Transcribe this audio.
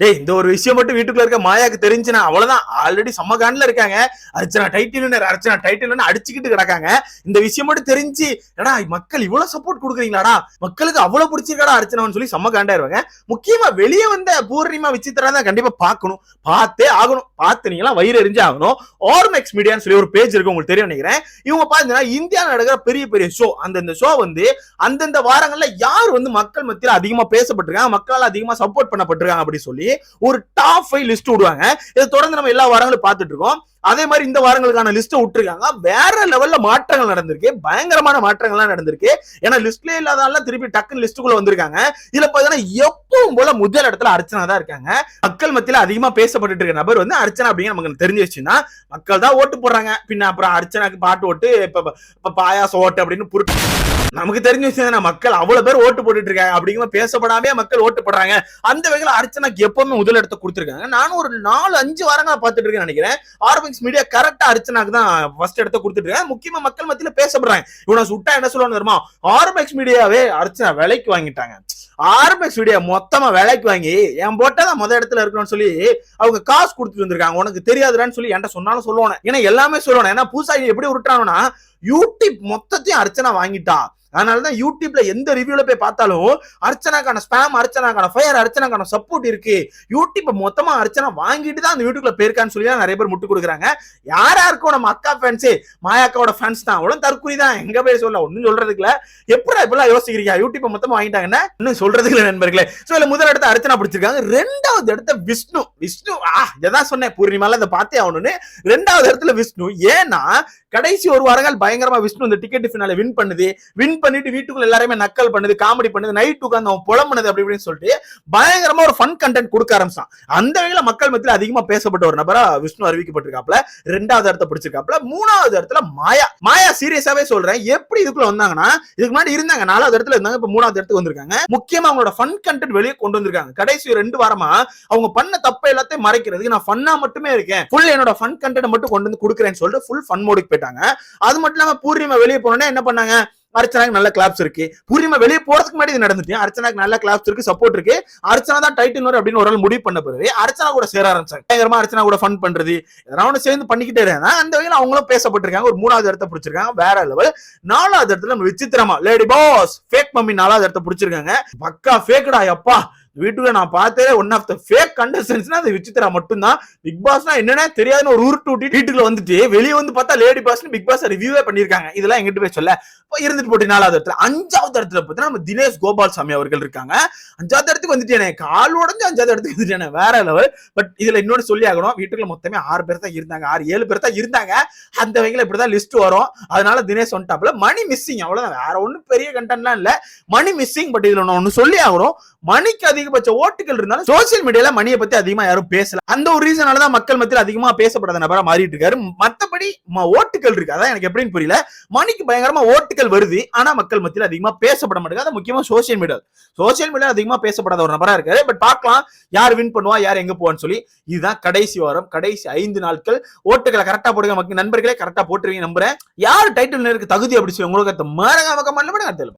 டேய் இந்த ஒரு விஷயம் மட்டும் வீட்டுக்குள்ள இருக்க மாயாக்கு தெரிஞ்சுனா அவ்வளவுதான், ஆல்ரெடி செம்ம காண்ட்ல இருக்காங்க. அர்ச்சனா டைட்டில் அடிச்சுக்கிட்டு கிடக்காங்க. இந்த விஷயம் மட்டும் தெரிஞ்சு எடா மக்கள் இவ்வளவு சப்போர்ட் கொடுக்குறீங்களாடா, மக்களுக்கு அவ்வளவு பிடிச்சிருக்காடா அர்ச்சனான்னு சொல்லி செம்ம காண்டாயிருவாங்க. முக்கியமா வெளியே வந்த பூர்ணிமா விசித்ரா தான் கண்டிப்பா பார்க்கணும், பார்த்தே ஆகணும். பார்த்துனீங்களா வயிறு எரிஞ்சு ஆகணும். ஆர்மெக்ஸ் மீடியான்னு சொல்லி ஒரு பேஜ் இருக்கு, உங்களுக்கு தெரியும் நினைக்கிறேன். இவங்க பாத்தீங்கன்னா இந்தியாவில் நடக்கிற பெரிய பெரிய ஷோ, அந்த ஷோ வந்து அந்தந்த வாரங்கள்ல யார் வந்து மக்கள் மத்தியில் அதிகமா பேசப்பட்டிருக்காங்க, மக்களால் அதிகமா சப்போர்ட் பண்ணப்பட்டிருக்காங்க அப்படி சொல்லி ஒரு டாப் 5 லிஸ்ட் விடுவாங்க. இதை தொடர்ந்து நம்ம எல்லா வாரங்களும் பார்த்துட்டு இருக்கோம். அதே மாதிரி இந்த வாரங்களுக்கான லிஸ்ட் விட்டுருக்காங்க. வேற லெவல்ல மாற்றங்கள் நடந்திருக்கு, பயங்கரமான மாற்றங்கள்லாம் நடந்திருக்கு. ஏன்னா லிஸ்ட்ல இல்லாதால திருப்பி டக்குன்னு லிஸ்டுக்குள்ள வந்திருக்காங்க. இதுல பாத்தீங்கன்னா எப்பவும் போல முதல் இடத்துல அர்ச்சனா தான் இருக்காங்க. மக்கள் மத்தியில அதிகமா பேசப்பட்டு இருக்க நபர் வந்து அர்ச்சனா அப்படிங்கிற நமக்கு தெரிஞ்சிச்சுன்னா மக்கள் தான் ஓட்டு போடுறாங்க. பின்ன அப்புறம் அர்ச்சனாக்கு பாட்டு ஓட்டு, இப்ப பாயாசம் ஓட்டு அப்படின்னு நமக்கு தெரிஞ்ச விஷயம், மக்கள் அவ்வளவு பேர் ஓட்டு போட்டுட்டு இருக்காங்க அப்படிங்கிற பேசப்படாமே மக்கள் ஓட்டு போடுறாங்க. அந்த வகையில் அர்ச்சனாக்கு எப்பவுமே முதல் இடத்தை கொடுத்திருக்காங்க. நானும் ஒரு 4-5 வாரங்களா பார்த்துட்டு இருக்கேன் நினைக்கிறேன். ஆர்மெக்ஸ் மீடியா கரெக்டா அர்ச்சனாக்கு தான் ஃபர்ஸ்ட் இடத்தை கொடுத்துட்டு இருக்காங்க. முக்கியமா மக்கள் மத்தியில பேசப்படுறாங்க. இவனை சுட்டா என்ன சொல்லுவாங்க தெரியுமா, ஆர்மெக்ஸ் மீடியாவே அர்ச்சனா விலைக்கு வாங்கிட்டாங்க. ஆர்மெக்ஸ் மீடியா மொத்தமா விலைக்கு வாங்கி என் போட்டாதான் முதல் இடத்துல இருக்கணும்னு சொல்லி அவங்க காசு கொடுத்துட்டு வந்திருக்காங்க. உனக்கு தெரியாதுன்னு சொல்லி என்கிட்ட சொன்னாலும் சொல்லுவானே, ஏன்னா எல்லாமே சொல்லுவானே. ஏன்னா புதுசா எப்படி உருட்டானுன்னா யூடியூப் மொத்தத்தையும் அர்ச்சனா வாங்கிட்டா. அதனாலதான் யூடியூப்ல எந்த ரிவ்யூல போய் பார்த்தாலும் அர்ச்சனாக்கான ஸ்பேம், அர்ச்சனாக்கான ஃபயர், அர்ச்சனாக்கான சப்போர்ட் இருக்கு. யூடியூப் மொத்தமா அர்ச்சனா வாங்கிட்டு தான் அந்த யூடியூப்ல போயிருக்கான்னு சொல்லி நிறைய பேர் முட்டு கொடுக்குறாங்க. யாருக்கும் நம்ம அக்கா ஃபேன்ஸே மாயாக்காவோட ஃபேன்ஸ் தான், அவ்வளவு தற்குறி தான். எங்க போய் சொல்ல ஒன்னும் சொல்றதுக்குல எப்படி இப்பெல்லாம் யோசிக்கிறீங்க, யூடியூப் மொத்தமா வாங்கிட்டாங்கன்னா இன்னும் சொல்றதுக்கு இல்லை நண்பர்களே. சோ இதுல முதல் இடத்த அர்ச்சனா பிடிச்சிருக்காங்க. 2வது இடத்த விஷ்ணு. எதான் சொன்னேன் பூர்ணிமால அதை பார்த்தே ஆகணும்னு. 2வது இடத்துல விஷ்ணு. ஏன்னா கடைசி ஒரு வாரங்கள் பயங்கரமா விஷ்ணு இந்த டிக்கெட் ஃபினால வின் பண்ணிட்டு வீட்டுக்குள்ள எல்லாருமே நக்கல் பண்ணுது, காமெடி பண்ணுது, நைட் உட்கார்ந்து அவன் புலம்புனது அப்படி இப்படின்னு சொல்லிட்டு பயங்கரமா ஒரு ஃபன் கண்டென்ட் கொடுக்க ஆரம்பிச்சான். அந்த வகையில மக்கள் மத்தியில் அதிகமா பேசப்பட்ட ஒரு நபரா விஷ்ணு அறிவிக்கப்பட்டிருக்காப்ல. 2வது இடத்தை பிடிச்சிருக்காப்ல. 3வது இடத்துல மாயா சீரியஸாவே சொல்றேன், எப்படி இதுக்குள்ள வந்தாங்கன்னா இதுக்கு முன்னாடி இருந்தாங்க 4வது இடத்துல இருந்தாங்க, இப்ப 3வது இடத்துக்கு வந்திருக்காங்க. முக்கியமா அவங்களோட ஃபன் கண்டென்ட் வெளியே கொண்டு வந்திருக்காங்க. கடைசி 2 வாரமா அவங்க பண்ண தப்ப எல்லாத்தையும் மறைக்கிறதுக்கு நான் ஃபன்னா மட்டுமே இருக்கேன், ஃபுல் என்னோட ஃபன் கண்டென்ட் மட்டும் கொண்டு வந்து கொடுக்குறேன்னு சொல்லிட்டு ஃபுல் ஃபன் மோடுக்கு போயிட்டாங்க. அது மட்டும் இல்லாம பூர்ணிமா வெளியே போனோன்னே என்ன பண்ணாங்க, அர்ச்சனாக்கு நல்ல கிளாப்ஸ் இருக்கு. பூர்ணிமா வெளியே போறதுக்கு முன்னாடி இது நடந்துட்டு அர்ச்சனாக்கு நல்ல கிளாப்ஸ் இருக்கு, சப்போர்ட் இருக்கு. அர்ச்சனா தான் டைட்டில் வரும் அப்படின்னு ஒரு நாள் முடிவு பண்ண பிறகு அர்ச்சனா கூட சேர ஆரம்பிச்சாங்க. பயங்கரமா அர்ச்சனா கூட ஃபன் பண்றது எதனா சேர்ந்து பண்ணிக்கிட்டே இருந்தாங்க. அந்த வகையில் அவங்களும் பேசப்பட்டிருக்காங்க. ஒரு 3வது இடத்தை பிடிச்சிருக்காங்க, வேற லெவல். 4வது இடத்துல நம்ம விசித்திரமா லேடி பாஸ் ஃபேக் மம்மி 4வது இடத்தை பிடிச்சிருக்காங்க. பக்கா ஃபேக்டா அப்பா. வீட்டுல நான் பார்த்தே ஒன் ஆஃப் த ஃபேக் கண்டஸ்டன்ட்ஸ்னா அது விசித்ரா மட்டும்தான். பிக் பாஸ்னா என்னன்னா தெரியாதுன்னு ஒரு உருட்டு ஊட்டி வீட்டுக்குள்ள வந்துட்டு வெளியே வந்து பார்த்தா லேடி பாஸ்னு பிக் பாஸ் ரிவ்யூவே பண்ணிருக்காங்க. இதெல்லாம் எங்கிட்ட போய் சொல்ல இருந்துட்டு போட்டு 4வது இடத்துல. 5வது இடத்துல பார்த்தா நம்ம தினேஷ் கோபால்சாமி அவர்கள் இருக்காங்க. 5வது இடத்துக்கு வந்துட்டேனே, கால் உடஞ்சு 5வது இடத்துக்கு வந்துட்டேனே, வேற லெவல். பட் இதுல இன்னொன்னு சொல்லி ஆகணும், வீட்டுக்குள்ள மொத்தமே 6 பேர் தான் இருந்தாங்க, 6-7 பேர் தான் இருந்தாங்க. அந்த வகையில இப்படிதான் லிஸ்ட் வரும். அதனால தினேஷ் வந்துட்டாப்ல. மணி மிஸ்ஸிங், அவ்வளவுதான், வேற ஒன்னும் பெரிய கண்டென்ட்லாம் இல்ல. மணி மிஸ்ஸிங். பட் இதுல ஒன்னு சொல்லி ஆகணும், மணிக்கு அதிகபட்ச ஓட்டுகள் இருந்தாலும் சோசியல் மீடியால மணியை பத்தி அதிகமா யாரும் பேசல. அந்த ஒரு ரீசனாலதான் மக்கள் மத்தியில் அதிகமா பேசப்படாத நபரா மாறிட்டு இருக்காரு. மத்தபடி ஓட்டுகள் இருக்கு, அதான் எனக்கு எப்படின்னு புரியல. மணிக்கு பயங்கரமா ஓட்டுகள் வருது, ஆனா மக்கள் மத்தியில் அதிகமா பேசப்பட மாட்டேங்குது. அது முக்கியமா சோசியல் மீடியா அதிகமா பேசப்படாத ஒரு நபரா இருக்காரு. பட் பார்க்கலாம் யார் வின் பண்ணுவா, யார் எங்க போவான்னு சொல்லி. இதுதான் கடைசி வாரம், கடைசி 5 நாட்கள். ஓட்டுகளை கரெக்டா போடுங்க மக்கள், நண்பர்களே கரெக்டா போட்டுருவீங்க நம்புறேன். யார் டைட்டில் நேருக்கு தகுதி அப்படி சொல்லி உங்களுக்கு மறக்காம கமெண்ட்ல போடுங்க.